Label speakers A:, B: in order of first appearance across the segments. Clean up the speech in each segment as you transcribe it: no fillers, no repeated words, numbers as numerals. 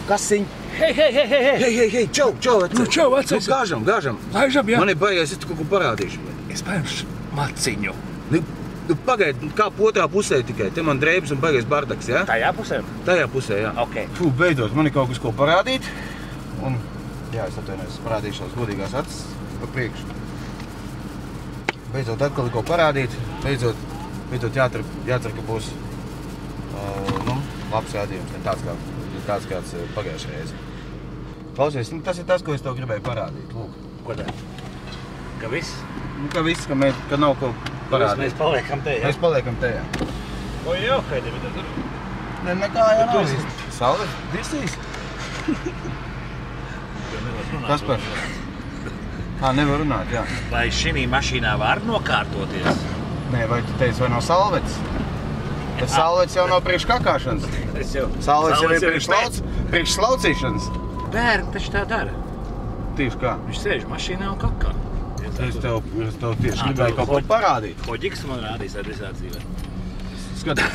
A: kasiņu.
B: Hei, čau, vecais.
A: Nu, čau, vecais.
B: Gāžam.
A: Gāžam, jā.
B: Man ir baigās, es tu kaut ko parādīšu.
A: Es paņemšu maciņu.
B: Nu, pagaidi, kāp otrā pusē tikai. Te man drēbes un baigās bardaks, jā?
A: Tajā pusē?
B: Tajā pusē, jā.
A: Ok.
B: Fū, beidzot, man ir kaut kas, ko parādīt. Un, jā, es atvainojos, parādīšos godīgās acis pa priekšu. Beidzot, atkal ir ko parādīt. Beidzot jācer, ka būs labs rādījums, ne tāds kāds pagājušajā reizi. Klausies, tas ir tas, ko es tev gribēju parādīt. Lūk.
A: Ko tā? Ka viss?
B: Nu, ka viss, ka nav ko parādīt.
A: Mēs paliekam te, jā?
B: Mēs paliekam te, jā.
A: O, jau, haidē, bet tur.
B: Ne, nekā jau nav viss. Saule, disīs. Kas par? Nevar runāt, jā.
A: Vai šī mašīnā var nokārtoties?
B: Nē, vai tu teici, vai nav salvets? Bet salvets jau nav priekš kakāšanas. Salvets jau ir priekš slaucīšanas.
A: Bērni taču tā dara.
B: Tieši kā?
A: Viņš sēž mašīnā un kakā.
B: Es tev tieši gribēju kaut ko parādīt.
A: Hoģiks man rādīs visā dzīvē.
B: Skaties.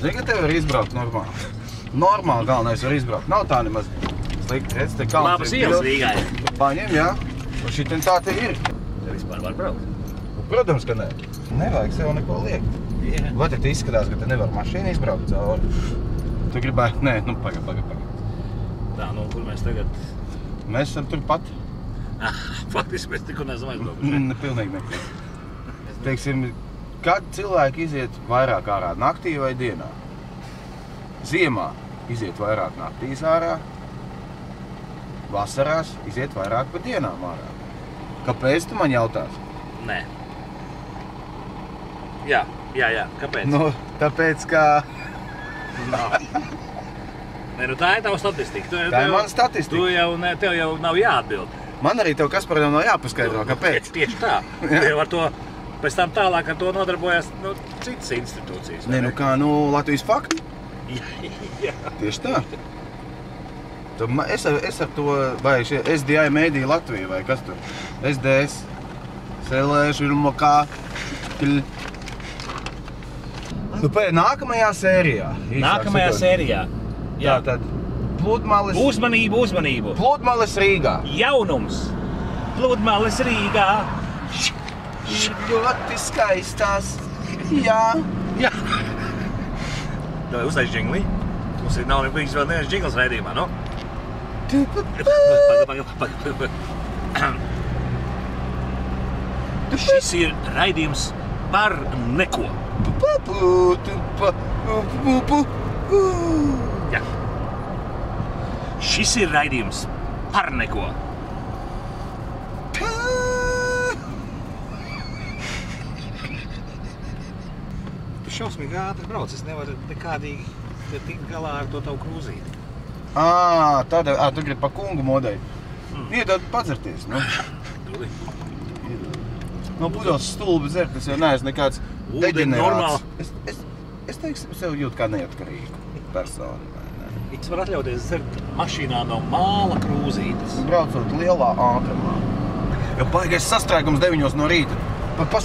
B: Zini, ka tev var izbraukt normāli. Normāli galvenais var izbraukt. Nav tā nemaz slikti. Redz, te kalns
A: labas ielas Rīgā ir.
B: Paņem, jā. Un šitien tā te ir.
A: Te vispār var braukt?
B: Protams, ka nē. Nevajag sev neko liekt.
A: Yeah.
B: Vai te izskatās, ka te nevar mašīnu izbraukt cauri? Tu gribētu? Nē, nu pagaid.
A: Tā, nu, kur mēs tagad?
B: Mēs esam turpat.
A: Faktiski mēs tikko neesam aizbraukuši.
B: Pilnīgi neko. Teiksim, kad cilvēki iziet vairāk ārā, naktī vai dienā? Ziemā iziet vairāk naktīs ārā, vasarās iziet vairāk pa dienām ārā. Kāpēc tu man jautās?
A: Nē. Jā. Kāpēc?
B: Nu, tāpēc, ka...
A: Nē, nu tā ir tava statistika.
B: Tā ir mana statistika.
A: Tev jau nav jāatbild.
B: Man arī tev Kasparam nav jāpaskaidro, kāpēc.
A: Tieši tā. Tev ar to, pēc tam tālāk ar to nodarbojas citas institūcijas.
B: Nē, nu kā, Latvijas fakti?
A: Jā.
B: Tieši tā. Es ar to, vai šie SDI Media Latvija, vai kas tur? SDS. Selēšu, ilmokā. Nu, nākamajā sērijā.
A: Nākamajā sērijā. Jā.
B: Tātad pludmales...
A: Uzmanību!
B: Pludmales Rīgā.
A: Jaunums! Pludmales Rīgā!
B: Ir ļoti skaistās. Jā.
A: Uztaisi džingli. Mums nav nebijis vēl neviens džingls raidījumā, nu? Šis ir raidījums par neko. Jā. Šis ir raidījums par neko. Tu šausmīgi ātri brauc, es nevaru nekādīgi tikt galā ar to tavu krūzīti.
B: Tu gribi pa kungu modei. Iedod padzerties, nu. No pudeles stulbi dzert, es jau neesmu nekāds deģenerāts. Es teiksim, sev jūtu kā neatkarīgu personu.
A: Es varu atļauties dzert mašīnā no māla krūzītes.
B: Braucot lielā ātrumā. Jo baigais sastrēgums 9 no rīta.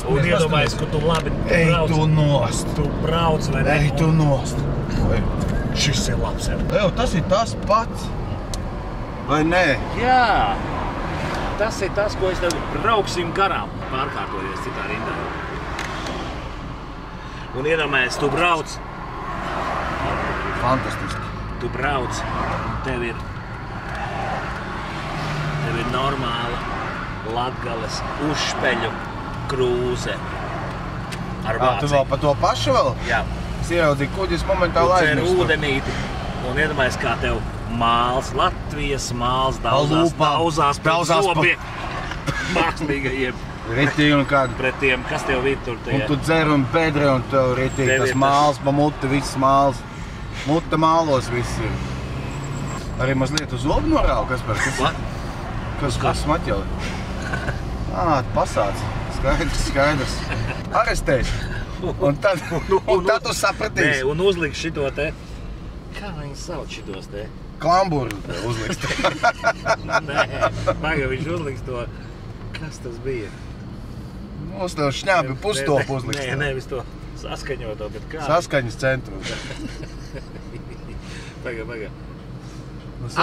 A: Un iedomājies, ka tu labi brauc.
B: Ej tu nost.
A: Tu brauc vai ne?
B: Ej tu nost.
A: Šis ir labs.
B: Tas ir tas pats. Vai nē?
A: Jā. Tas ir tas, ko es tev brauksim garām, pārkārtojies citā rindā. Un iedomājies, tu brauc.
B: Fantastiski.
A: Tu brauc, un tev ir normāla Latgales Uzšpeļu krūze ar vāci.
B: Tu vēl pa to pašu vēl?
A: Jā.
B: Es ieraudzīju kuģis momentāli aizmirstu.
A: Tu cer ūdenīti, un iedomājies, kā tev māls, Latvijas māls dauzās pret zobi mākslīgajiem.
B: Ritī un kādu.
A: Pret tiem, kas tev vīt tur tie.
B: Un tu dzer un bedre un tev ritī tas māls, pa muti, viss māls. Muta mālos viss ir. Arī mazliet uz zobu norāvu, Kaspar? Kas smaķeli? Pasāc. Skaidrs. Arestēs. Un tad tu sapratīsi.
A: Nē, un uzliks šito te. Kā viņi sauc šitos te?
B: Klamburu uzliks te.
A: Nē, paga viņš uzliks to. Kas tas bija?
B: Uz tev šņābi pustopu uzliks.
A: Nē, nevis to saskaņoto, bet kā?
B: Saskaņas centru.
A: Paga.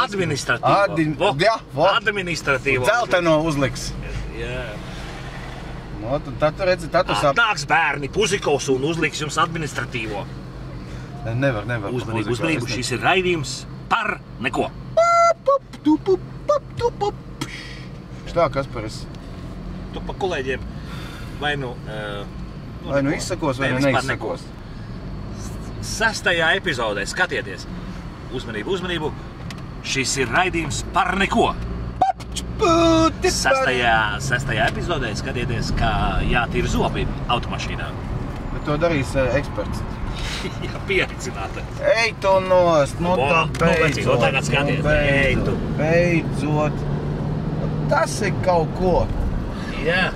A: Administratīvo.
B: Jā,
A: Administratīvo.
B: Dzelteno uzliks.
A: Jā.
B: No, tad tu redzi, tad tu sap...
A: Nāks bērni, Puzikovs un uzliks jums administratīvo.
B: Nevar.
A: Uzmanību, šis ir raidījums par neko.
B: Štā, Kasparis?
A: Tu pa kolēģiem vai nu
B: izsakos, vai nu neizsakos.
A: 6. epizodē skatieties. Uzmanību. Šis ir raidījums par neko. 6. epizodē skatieties, kā jātīra zobi automašīnā.
B: Bet to darīs eksperts.
A: Jā, pieredzinātais.
B: Ej tu nost, nu tā beidzot.
A: Tagad skaties, ej tu.
B: Beidzot. Tas ir kaut ko.
A: Jā.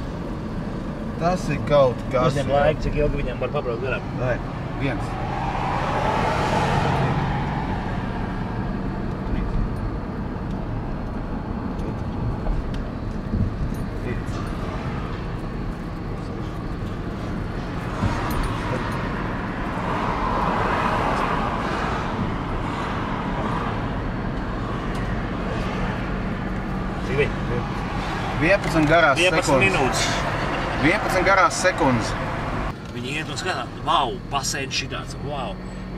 B: Tas ir kaut kas.
A: Uzņem laiku, cik ilgi viņam var pabraukt garām.
B: Vai, 1.
A: Cik
B: 11 garās
A: 11
B: sekundes.
A: minūtes.
B: 11 garās sekundes.
A: Viņi iet un skatās, wow, basēns šitāds, wow,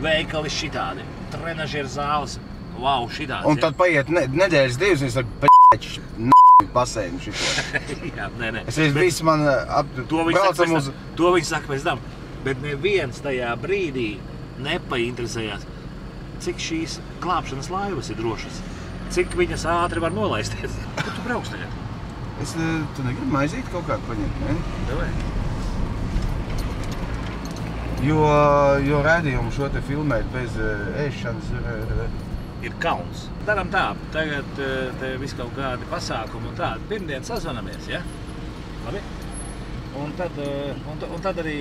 A: veikali šitādi, trenažieru zāles, wow, šitāds.
B: Un tad paiet nedēļas 2, viņi saka, basēnu šito.
A: Jā, nē.
B: Es visu man braucam uz...
A: To viņi saka pēc tam, bet neviens tajā brīdī nepainteresējās, cik šīs glābšanas laivas ir drošas, cik viņas ātri var nolaisties. Kur tu brauks tagad?
B: Tu negribi maizīt kaut kādu paņemt, ne?
A: Davai.
B: Jo rādījumu šo te filmēt bez ēšanas
A: ir kauns. Daram tā, tagad te viss kaut kādi pasākumi un tādi. Pirmdien sazvanamies, ja? Labi? Un tad arī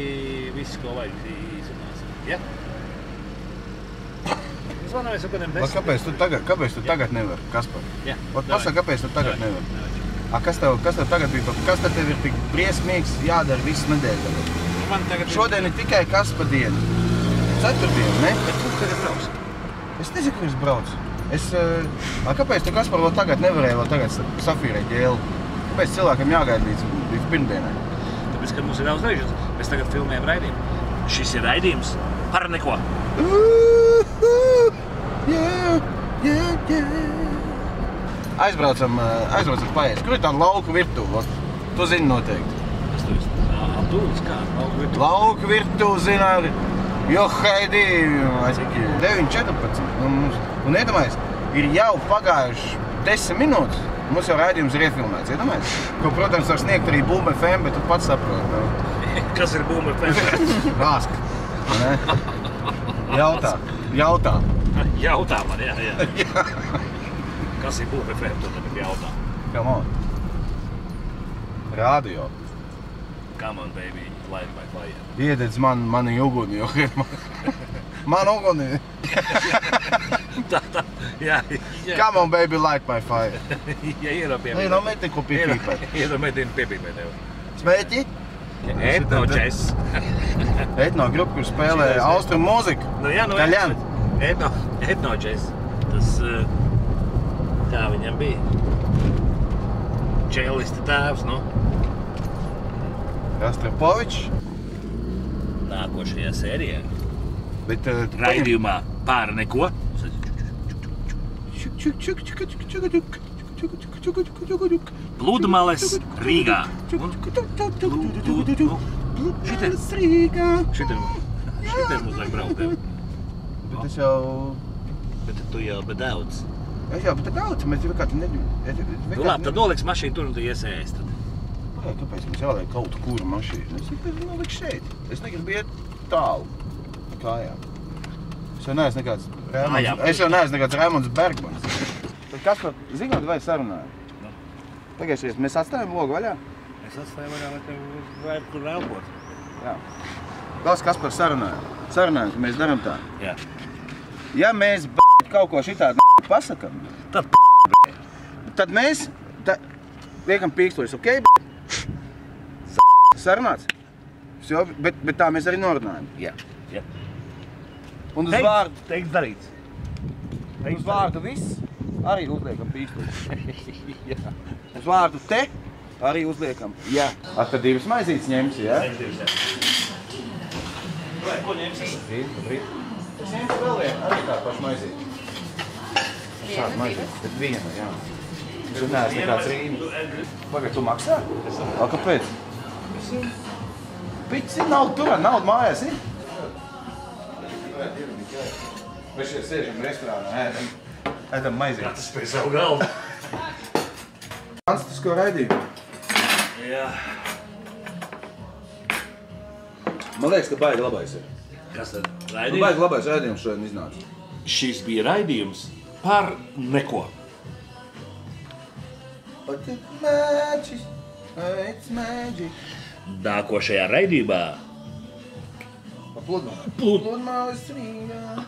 A: viss, ko vajag izrunāsim, ja? Zvanamies ar kādiem 10.
B: Kāpēc tu tagad nevar, Kaspar?
A: Jā.
B: Pasaka, kāpēc tu tagad nevar? Kas tev tagad bija? Kas tev ir tik briesmīgs jādara visu nedēļu? Šodien ir tikai Kaspar diena. Ceturtdiena, ne?
A: Bet tu kad ir brauc?
B: Es nezinu, kur es braucu. Kāpēc tu, Kaspar, vēl tagad nevarēja vēl tagad safīrēt ģēli? Kāpēc cilvēkiem jāgaida līdz pirmdienai?
A: Tāpēc, kad mums ir daudz režas, mēs tagad filmējam raidījumu. Šis ir raidījums par neko.
B: Aizbraucam paēst. Kur ir tāda lauku virtuve? Tu zini noteikti.
A: Kas tu esi? Aptūlis kā? Lauku virtuve?
B: Lauku virtuve, zina, jo haidī, 9.14. Un iedomājies, ir jau pagājuši 10 minūtes. Mums jau raidījums ir iefilmēts, iedomājies? Ko, protams, var sniegt arī Boom FM, bet tu pats saproti.
A: Kas ir Boom FM?
B: Rāsk. Jautā.
A: Jautā man, jā. Kas ir Boom FM, tu tagad jautā?
B: Come on. Radio.
A: Come on, baby, light my fire.
B: Iededz mani uguni, jo man uguni.
A: Tā, jā.
B: Come on, baby, light my fire.
A: Ja iedomēti.
B: Iedomēti, ko piepīpēt.
A: Iedomēti, piepīpēt tev.
B: Smēķi?
A: Etno džess.
B: Etno grupa, kur spēlē austrumu mūziku.
A: Nu jā,
B: Taļan.
A: Etno džess. Tas, tā viņam bija. Čēlisti tēvs, nu.
B: Rastropovičs.
A: Nākošajā sērijā.
B: Bet
A: raidījumā par neko. Pludmales Rīgā. Šitiem mums vajag braukt.
B: Bet es jau...
A: Bet tu jau daudz.
B: Es jau, bet daudz, mēs jau kāds
A: Nu labi, tad noliks mašīnu tur un tu iesēs tad.
B: Kāpēc mums jāliek kaut kuru mašīnu? Es noliku šeit. Es negribu iet tālu kājām. Es jau neesmu nekāds Raimonds Bergmans. Tad kas par zināt, vai sarunāju? Pagājušies, mēs atstājam logu vaļā?
A: Mēs atstājam vaļā, lai tev vajag kur elpot.
B: Jā. Kas par sarunāju? Sarunāju, ka mēs daram tā.
A: Jā.
B: Ja mēs kaut ko šitādi pasakam, tad mēs liekam pīkstoļus, ok? Sarunāts? Bet tā mēs arī norunājam.
A: Jā.
B: Un uz vārdu...
A: Teiks darīts.
B: Uz vārdu viss. arī uzliekam pīkstīt. Uz vārdu te arī uzliekam. Jā. Tad divas maizītes ņemsi, jā?
A: Divas, jā. Vai, ko ņemsi?
B: Brīt. Es ņemsi vēl vienu, arī tā paša maizīte. Šāda maizīte, bet viena, jā. Tu neesi nekāds rīmi. Pagad, tu maksā? A, kāpēc? Pici, naudu turā, naudu mājās, ir? Mēs šeit sēžam restorānā, ēdam maizīti.
A: Katrs pie savu galvu.
B: Fantastisko raidījumu.
A: Jā.
B: Man liekas, ka baigi labais ir.
A: Kas tad?
B: Nu,
A: Raidījums?
B: baigi labais raidījums šodien iznāca.
A: Šis bija raidījums par neko.
B: But it's magic, it's magic.
A: Nākošajā raidījumā
B: Pa pludmali. Pludmalis Rīgā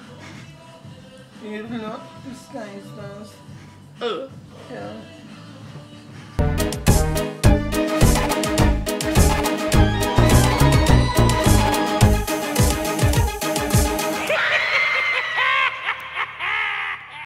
B: ir ļoti skaistās. Jā.